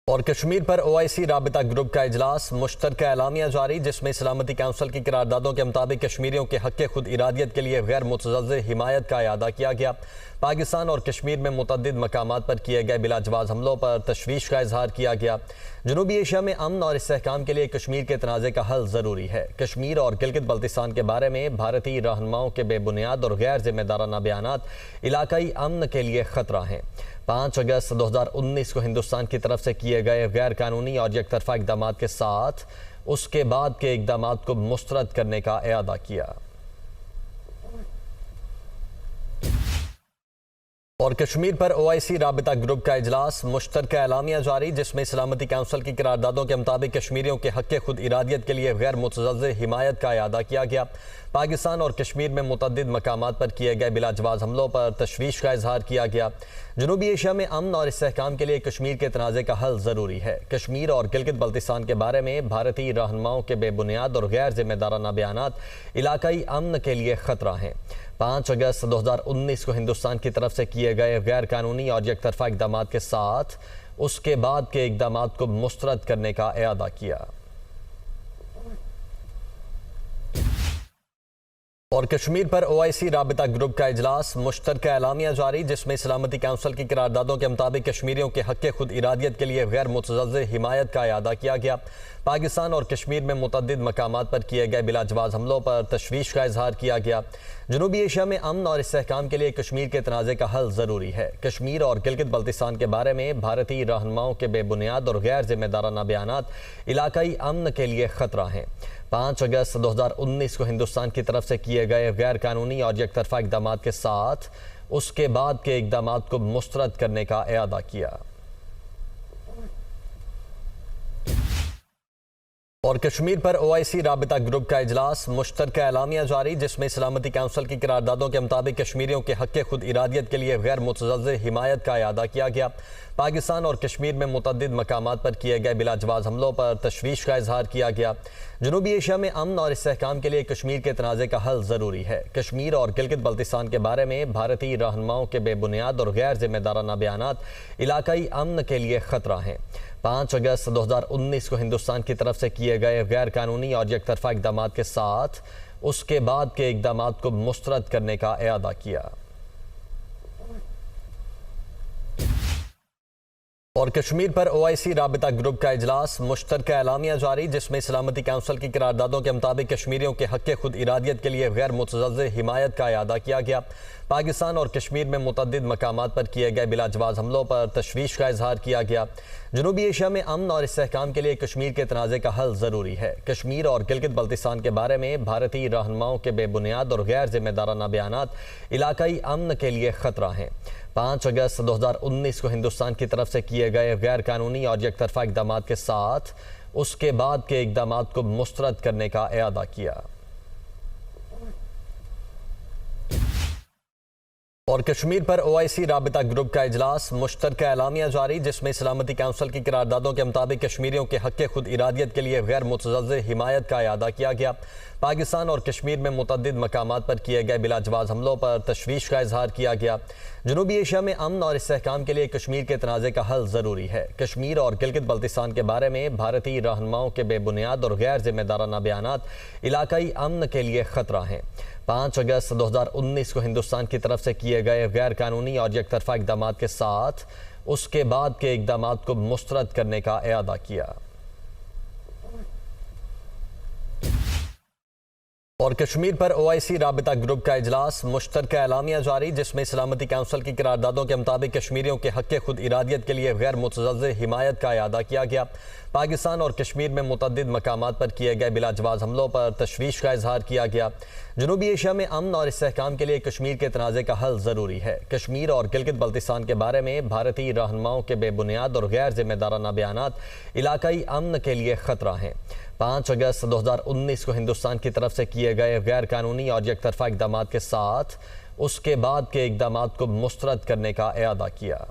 और कश्मीर पर OIC राबिता group का इजलास, मुश्तरका एलामिया जारी, जिसमें सलामती काउंसिल की करारदादों के मुताबिक कश्मीरियों के हक़ खुद इरादियत के लिए गैर मुतज़लज़िल हिमायत का अयादा किया गया। पाकिस्तान और कश्मीर में मुतअद्दिद मकामात पर किए गए बिलाजवाज़ हमलों पर तशवीश का इजहार किया गया। जनूबी एशिया में अमन और इस्तेहकाम के लिए कश्मीर के तनाज़े का हल ज़रूरी है। कश्मीर और गिलगित बल्तिस्तान के बारे में भारतीय रहनुमाओं के बेबुनियाद और गैर जिम्मेदाराना बयानात इलाकाई अमन के लिए ख़तरा हैं। 5 अगस्त 2019 को हिंदुस्तान की तरफ से किए गए गैर कानूनी और एकतरफा इक़दाम के साथ उसके बाद के इक़दाम को मुस्तरद करने का इरादा किया। और कश्मीर पर OIC राबिता ग्रुप का इजलास, मुश्तरका एलामिया जारी, जिसमें सलामती काउंसिल की करारदादों के मुताबिक कश्मीरियों के हक़ खुद इरादियत के लिए गैर मुतज़लज़िल हिमायत का अयादा किया गया। पाकिस्तान और कश्मीर में मुतअद्दिद मकामात पर किए गए बिलाजवाज़ हमलों पर तशवीश का इजहार किया गया। जनूबी एशिया में अमन और इस्तेहकाम के लिए कश्मीर के तनाज़े का हल ज़रूरी है। कश्मीर और गिलगित बल्तिस्तान के बारे में भारतीय रहनुमाओं के बेबुनियाद और गैर जिम्मेदाराना बयानात इलाकाई अमन के लिए ख़तरा हैं। 5 अगस्त 2019 को हिंदुस्तान की तरफ से किए गए गैर कानूनी और एकतरफा इक़दाम के साथ उसके बाद के इक़दाम को मुस्तरद करने का इरादा किया। और कश्मीर पर OIC राबिता ग्रुप का इजलास, मुश्तरका एलामिया जारी, जिसमें सलामती काउंसिल की करारदादों के मुताबिक कश्मीरियों के हक़ खुद इरादियत के लिए गैर मुतज़लज़िल हिमायत का अयादा किया गया। पाकिस्तान और कश्मीर में मुतअद्दिद मकामात पर किए गए बिलाजवाज़ हमलों पर तशवीश का इजहार किया गया। जनूबी एशिया में अमन और इस्तेहकाम के लिए कश्मीर के तनाज़े का हल ज़रूरी है। कश्मीर और गिलगित बल्तिस्तान के बारे में भारतीय रहनुमाओं के बेबुनियाद और गैर जिम्मेदाराना बयानात इलाकाई अमन के लिए ख़तरा हैं। 5 अगस्त 2019 को हिंदुस्तान की तरफ से किए गए गैर कानूनी और एकतरफा इक़दाम के साथ उसके बाद के इक़दाम को मुस्तरद करने का इरादा किया। और कश्मीर पर OIC राबिता ग्रुप का इजलास, मुश्तरका एलामिया जारी, जिसमें सलामती काउंसिल की करारदादों के मुताबिक कश्मीरियों के हक़ खुद इरादियत के लिए गैर मुतज़लज़िल हिमायत का अयादा किया गया। पाकिस्तान और कश्मीर में मुतअद्दिद मकामात पर किए गए बिलाजवाज़ हमलों पर तशवीश का इजहार किया गया। जनूबी एशिया में अमन और इस्तेहकाम के लिए कश्मीर के तनाज़े का हल ज़रूरी है। कश्मीर और गिलगित बल्तिस्तान के बारे में भारतीय रहनुमाओं के बेबुनियाद और गैर जिम्मेदाराना बयानात इलाकाई अमन के लिए ख़तरा हैं। 5 अगस्त 2019 को हिंदुस्तान की तरफ से किए गए गैर कानूनी और एकतरफा इक़दाम के साथ उसके बाद के इक़दाम को मुस्तरद करने का इरादा किया। और कश्मीर पर OIC राबिता ग्रुप का इजलास, मुश्तरका एलामिया जारी, जिसमें सलामती काउंसिल की करारदादों के मुताबिक कश्मीरियों के हक़ खुद इरादियत के लिए गैर मुतज़लज़िल हिमायत का अयादा किया गया। पाकिस्तान और कश्मीर में मुतअद्दिद मकामात पर किए गए बिलाजवाज़ हमलों पर तशवीश का इजहार किया गया। जनूबी एशिया में अमन और इस्तेहकाम के लिए कश्मीर के तनाज़े का हल ज़रूरी है। कश्मीर और गिलगित बल्तिस्तान के बारे में भारतीय रहनुमाओं के बेबुनियाद और गैर जिम्मेदाराना बयानात इलाकाई अमन के लिए ख़तरा हैं। 5 अगस्त 2019 को हिंदुस्तान की तरफ से किए गए गैर कानूनी और एकतरफा इक़दाम के साथ उसके बाद के इक़दाम को मुस्तरद करने का इरादा किया। और कश्मीर पर OIC राबिता ग्रुप का इजलास, मुश्तरका एलामिया जारी, जिसमें सलामती काउंसिल की करारदादों के मुताबिक कश्मीरियों के हक़ खुद इरादियत के लिए गैर मुतज़लज़िल हिमायत का अयादा किया गया। पाकिस्तान और कश्मीर में मुतअद्दिद मकामात पर किए गए बिलाजवाज़ हमलों पर तशवीश का इजहार किया गया। जनूबी एशिया में अमन और इस्तेहकाम के लिए कश्मीर के तनाज़े का हल ज़रूरी है। कश्मीर और गिलगित बल्तिस्तान के बारे में भारतीय रहनुमाओं के बेबुनियाद और गैर जिम्मेदाराना बयानात इलाकाई अमन के लिए ख़तरा हैं। 5 अगस्त 2019 को हिंदुस्तान की तरफ से किए गए गैर कानूनी और एकतरफा इक़दाम के साथ उसके बाद के इक़दाम को मुस्तरद करने का इरादा किया। और कश्मीर पर OIC राबिता ग्रुप का इजलास, मुश्तरका एलामिया जारी, जिसमें सलामती काउंसिल की करारदादों के मुताबिक कश्मीरियों के हक़ खुद इरादियत के लिए गैर मुतज़लज़िल हिमायत का अयादा किया गया। पाकिस्तान और कश्मीर में मुतअद्दिद मकामात पर किए गए बिलाजवाज़ हमलों पर तशवीश का इजहार किया गया। जनूबी एशिया में अमन और इस्तेहकाम के लिए कश्मीर के तनाज़े का हल ज़रूरी है। कश्मीर और गिलगित बल्तिस्तान के बारे में भारतीय रहनुमाओं के बेबुनियाद और गैर जिम्मेदाराना बयानात इलाकाई अमन के लिए ख़तरा हैं। 5 अगस्त 2019 को हिंदुस्तान की तरफ से किए गए गैर कानूनी और एकतरफा इक़दाम के साथ उसके बाद के इक़दाम को मुस्तरद करने का इरादा किया।